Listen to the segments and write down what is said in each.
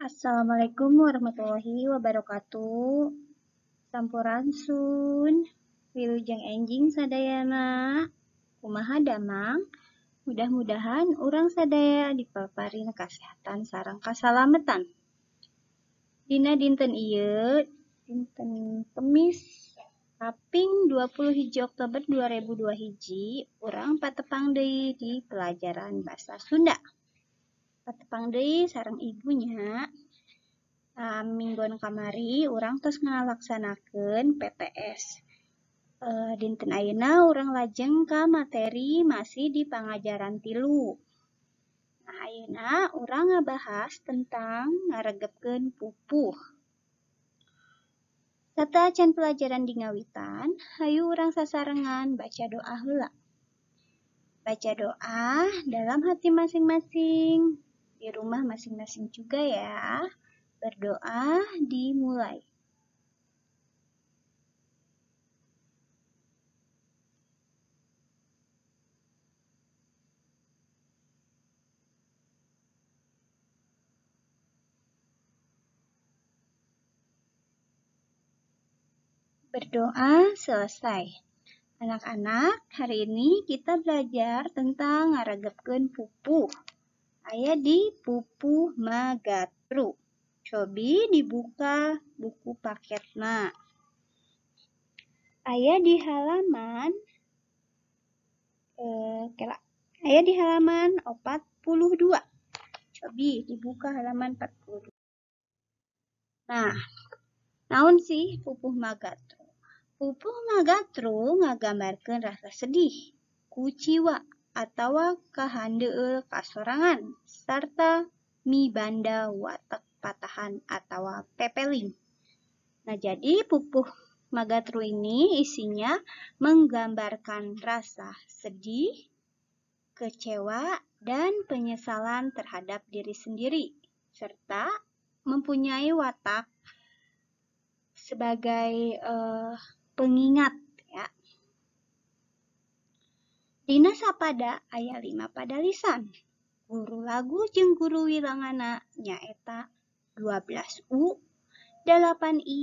Assalamualaikum warahmatullahi wabarakatuh. Sampurasun. Wilujeng enjing sadayana. Kumaha damang. Mudah-mudahan urang sadaya dipaparin kasehatan sareng kasalametan. Dina dinten ieu, dinten Kemis, Kaping 21 Oktober 2002 hiji, urang patepang deui di pelajaran Basa Sunda. Patepang deui sareng ibunya. Minggon kamari urang tos ngalaksanakeun PTS. Dinten ayeuna urang lajeng ka materi masih di pangajaran 3. Nah, ayeuna urang ngabahas tentang ngaregepkeun pupuh. Sata can pelajaran dingawitan, hayu urang sasarengan baca doa heula. Baca doa dalam hati masing-masing, di rumah masing-masing juga ya. Berdoa dimulai. Berdoa selesai. Anak-anak, hari ini kita belajar tentang ngaregepkeun pupuh. Aya di Pupuh Magatru. Cobi dibuka buku paketna. Aya di halaman 42. Cobi dibuka halaman 42. Nah, naon sih Pupuh Magatru? Pupuh Magatru ngagambarkeun rasa sedih, kuciwa, atawa kahandeueul kasorangan, sarta mibanda watek patahan atawa pepeling. Nah, jadi Pupuh Magatru ini isinya menggambarkan rasa sedih, kecewa, dan penyesalan terhadap diri sendiri, serta mempunyai watak sebagai pengingat ya. Dina sapada aya 5 padalisan. Guru lagu jeung guru wilangana nyaeta 12U, 8I,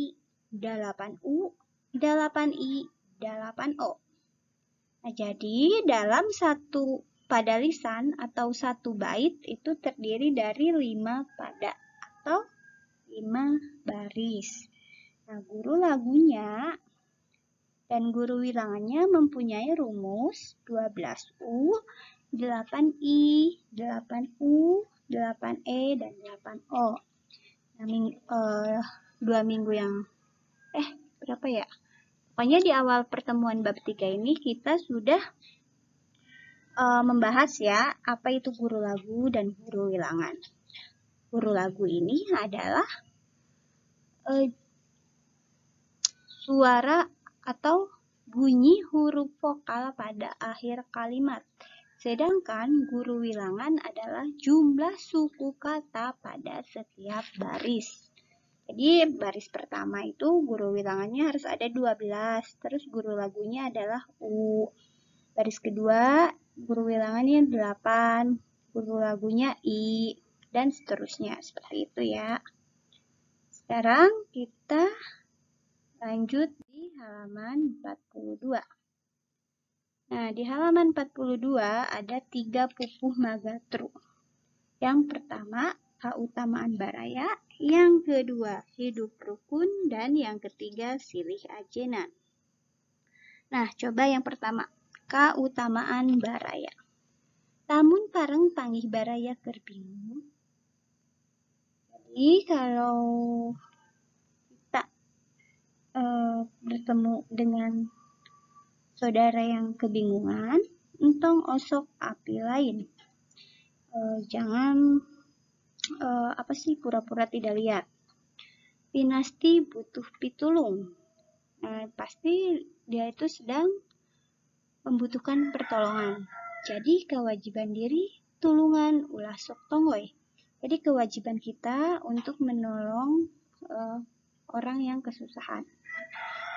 8U, 8I, 8O. Nah, jadi dalam satu padalisan atau satu bait itu terdiri dari 5 pada atau 5 baris. Nah, guru lagunya dan guru wilangannya mempunyai rumus 12U, 8I, 8U, 8E, dan 8O. Nah, 2 minggu yang berapa ya? Pokoknya di awal pertemuan bab 3 ini kita sudah membahas ya apa itu guru lagu dan guru wilangan. Guru lagu ini adalah suara atau bunyi huruf vokal pada akhir kalimat. Sedangkan guru wilangan adalah jumlah suku kata pada setiap baris. Jadi baris pertama itu guru wilangannya harus ada 12, terus guru lagunya adalah U. Baris kedua guru wilangannya 8, guru lagunya I, dan seterusnya. Seperti itu ya. Sekarang kita lanjut di halaman 42. Nah, di halaman 42 ada 3 pupuh Magatru. Yang pertama, keutamaan baraya. Yang kedua, hidup rukun. Dan yang ketiga, silih ajenan. Nah, coba yang pertama, keutamaan baraya. Lamun pareng panggih baraya keur bingung. Jadi, kalau kita bertemu dengan saudara yang kebingungan, entong osok api lain. Jangan pura-pura tidak lihat. Pinasti butuh pitulung. Pasti dia itu sedang membutuhkan pertolongan. Jadi kewajiban diri tulungan ulah sok tonggoy. Jadi kewajiban kita untuk menolong orang yang kesusahan.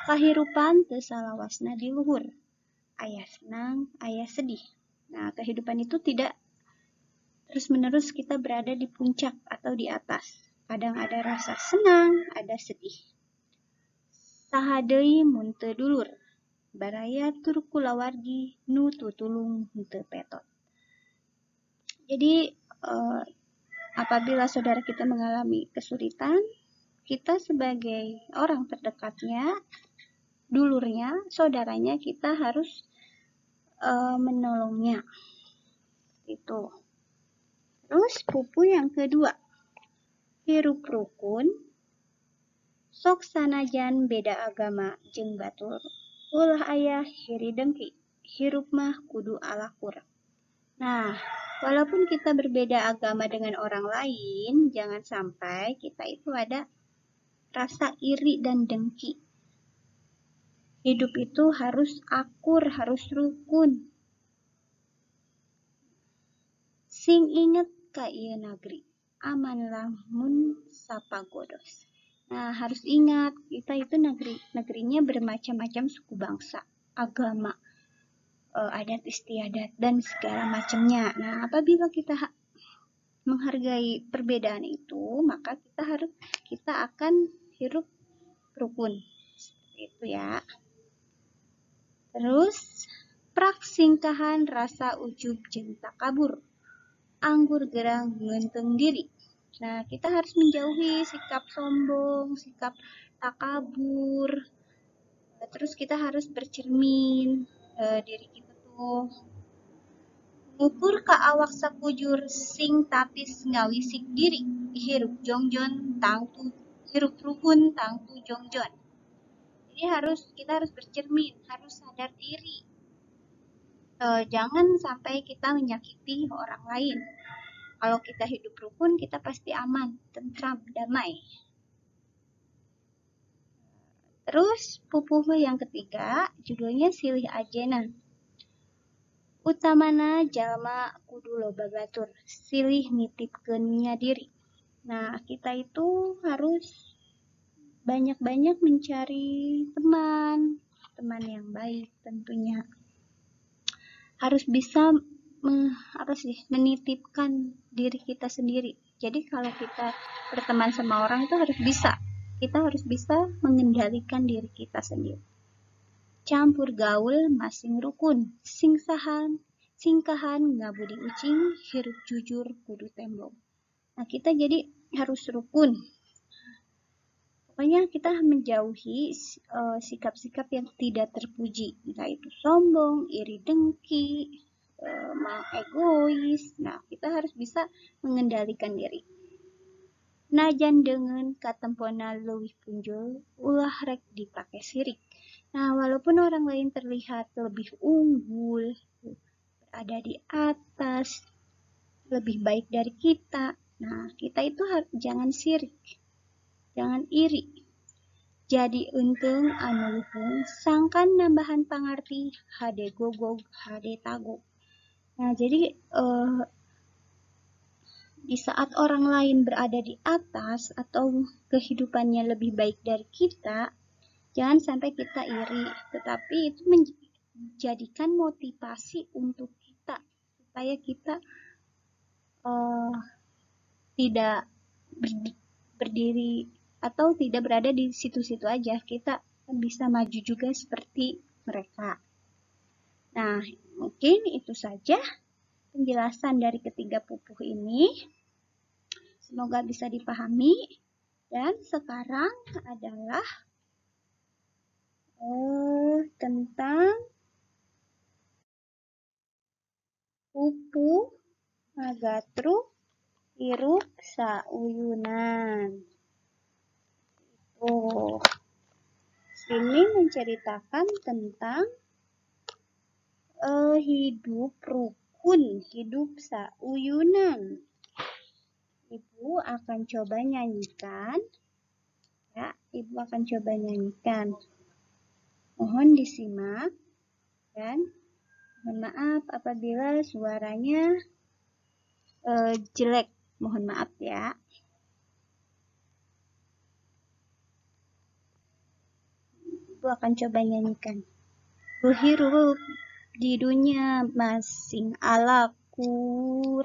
Kahirupan teu salawasna di luhur. Aya senang, aya sedih. Nah, kehidupan itu tidak terus-menerus kita berada di puncak atau di atas. Kadang ada rasa senang, ada sedih. Saha deui mun teu dulur, baraya tur kulawargi nu tutulung henteu petot. Jadi apabila saudara kita mengalami kesulitan, kita sebagai orang terdekatnya, dulurnya, saudaranya, kita harus menolongnya. Itu. Terus pupu yang kedua, hirup rukun, sok sanajan beda agama jeung batur, ulah aya hiri dengki, hirup mah kudu alakur. Nah, walaupun kita berbeda agama dengan orang lain, jangan sampai kita itu ada rasa iri dan dengki. Hidup itu harus akur, harus rukun. Sing inget ka ieu nagri, aman lamun sapagodos. Nah, harus ingat, kita itu negerinya bermacam-macam suku bangsa, agama, adat istiadat, dan segala macamnya. Nah, apabila kita menghargai perbedaan itu, maka kita akan hirup rukun. Seperti itu ya. Terus, praksingkahan rasa ujub jeung takabur. Anggur gerang ngeunteung diri. Nah, kita harus menjauhi sikap sombong, sikap takabur. Terus kita harus bercermin diri kita tuh. Ngukur ka awak sakujur sing tapis ngawisik diri. Hirup jongjon tangtu hirup rukun tangtu jongjon. Jadi kita harus bercermin, harus sadar diri. Jangan sampai kita menyakiti orang lain. Kalau kita hidup rukun, kita pasti aman, tentram, damai. Terus pupuh yang ketiga, judulnya silih ajenan. Utamana jalma kudu loba batur, silih nitipkeun nya diri. Nah, kita itu harus banyak-banyak mencari teman yang baik tentunya. Harus bisa menitipkan diri kita sendiri. Jadi kalau kita berteman sama orang itu kita harus bisa mengendalikan diri kita sendiri. Campur gaul masing rukun, singkahan ngabudi ucing, hirup jujur kudu tembong. Nah, kita jadi harus rukun. Pokoknya kita menjauhi sikap-sikap yang tidak terpuji, entah itu sombong, iri dengki, egois. Nah, kita harus bisa mengendalikan diri. Najan dengan katempona leuwih punjul, ulah rek dipake sirik. Nah, walaupun orang lain terlihat lebih unggul, berada di atas, lebih baik dari kita. Nah, kita itu jangan sirik, jangan iri. Jadi untung anu luhung, sangkan nambahan pangarti, hade gogog, hade tagog. Nah, jadi di saat orang lain berada di atas atau kehidupannya lebih baik dari kita, jangan sampai kita iri, tetapi itu menjadikan motivasi untuk kita supaya kita tidak berdiri atau tidak berada di situ-situ aja. Kita bisa maju juga seperti mereka. Nah, mungkin itu saja penjelasan dari ketiga pupuh ini. Semoga bisa dipahami. Dan sekarang adalah tentang pupuh Magatru hirup sauyunan. Sini menceritakan tentang hidup rukun, hidup sauyunan. Ibu akan coba nyanyikan. Ya, Ibu akan coba nyanyikan. Mohon disimak dan mohon maaf apabila suaranya jelek. Mohon maaf ya. Ibu akan coba nyanyikan. Berhirup di dunia masing alakur,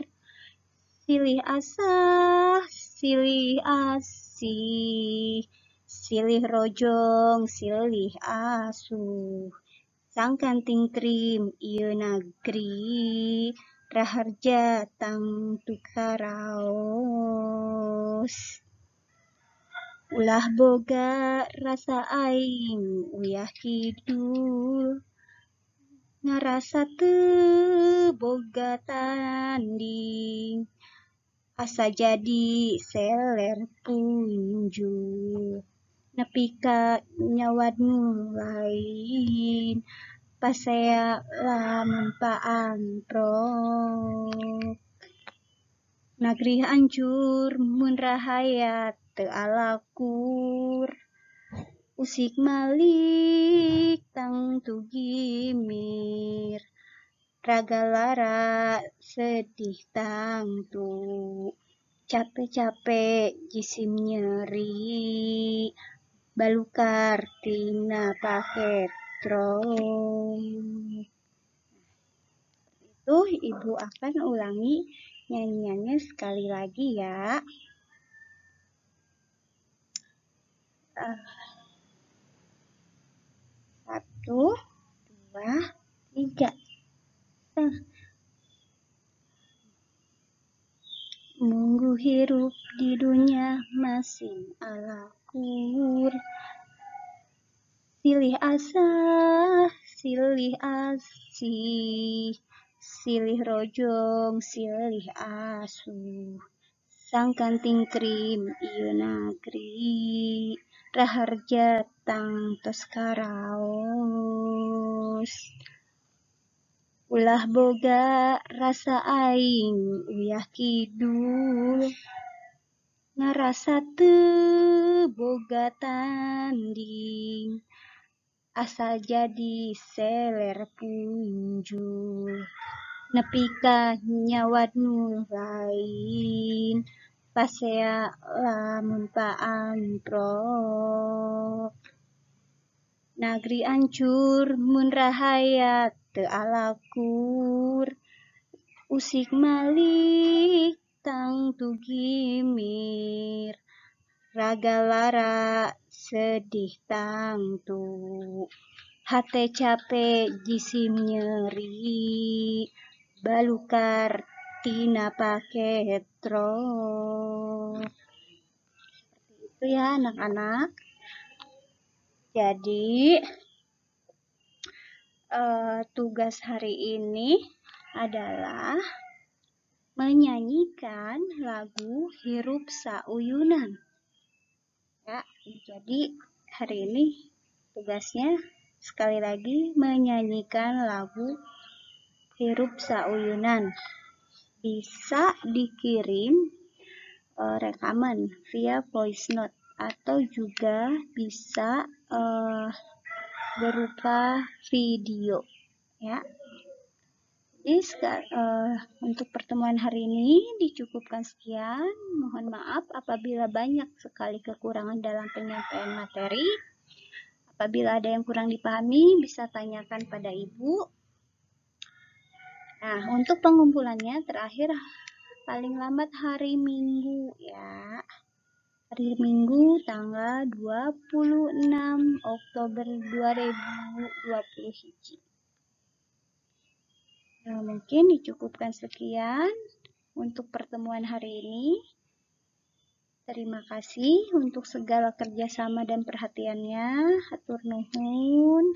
silih asah silih asih, silih rojong, silih asuh. Sangkan tingkrim ieu nagri, raharja tang tukaraos. Ulah boga rasa aing uyah kidul, ngarasa teu boga tanding, asa jadi seler punjul. Nepi ka nyawad nu lain, pasea lamun paamprok. Nagri hancur mun rahayat teu alakur, usik malik tang tugimir, raga lara sedih tangtu, capek-capek jisim nyeri, balukar tina paketrong. Itu Ibu akan ulangi nyanyiannya sekali lagi ya. 1, 2, 3. Munggu hirup di dunia masing alakur, silih asah, silih asih, silih rojong, silih asuh. Sangkan tingkrim ieu nagri, raharja tang tos karaos. Ulah boga rasa aing uyah kidul, ngarasa teu boga tanding, asa jadi seler punjul. Nepi ka nyawad nu lain, pasea lamun paamprok. Nagri ancur mun rahayat teu alakur, usik malik tang tugimir, raga lara sedih tangtu, hate capek jisim nyeri, balukar tina paketrok. Seperti itu ya anak-anak. Jadi tugas hari ini adalah menyanyikan lagu Hirup Sauyunan. Ya, jadi hari ini tugasnya sekali lagi menyanyikan lagu Hirup Sauyunan. Bisa dikirim rekaman via voice note atau juga bisa berupa video ya. Jadi untuk pertemuan hari ini dicukupkan sekian. Mohon maaf apabila banyak sekali kekurangan dalam penyampaian materi. Apabila ada yang kurang dipahami bisa tanyakan pada Ibu. Nah, untuk pengumpulannya terakhir paling lambat hari Minggu ya. Hari Minggu tanggal 26 Oktober 2021. Nah, mungkin dicukupkan sekian untuk pertemuan hari ini. Terima kasih untuk segala kerjasama dan perhatiannya. Hatur nuhun.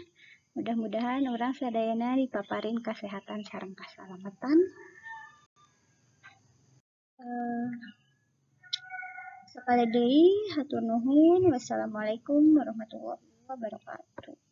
Mudah-mudahan orang sadayana dipaparin kesehatan sareng kasalamatan. Sakali deui hatur nuhun. Wassalamualaikum warahmatullahi wabarakatuh.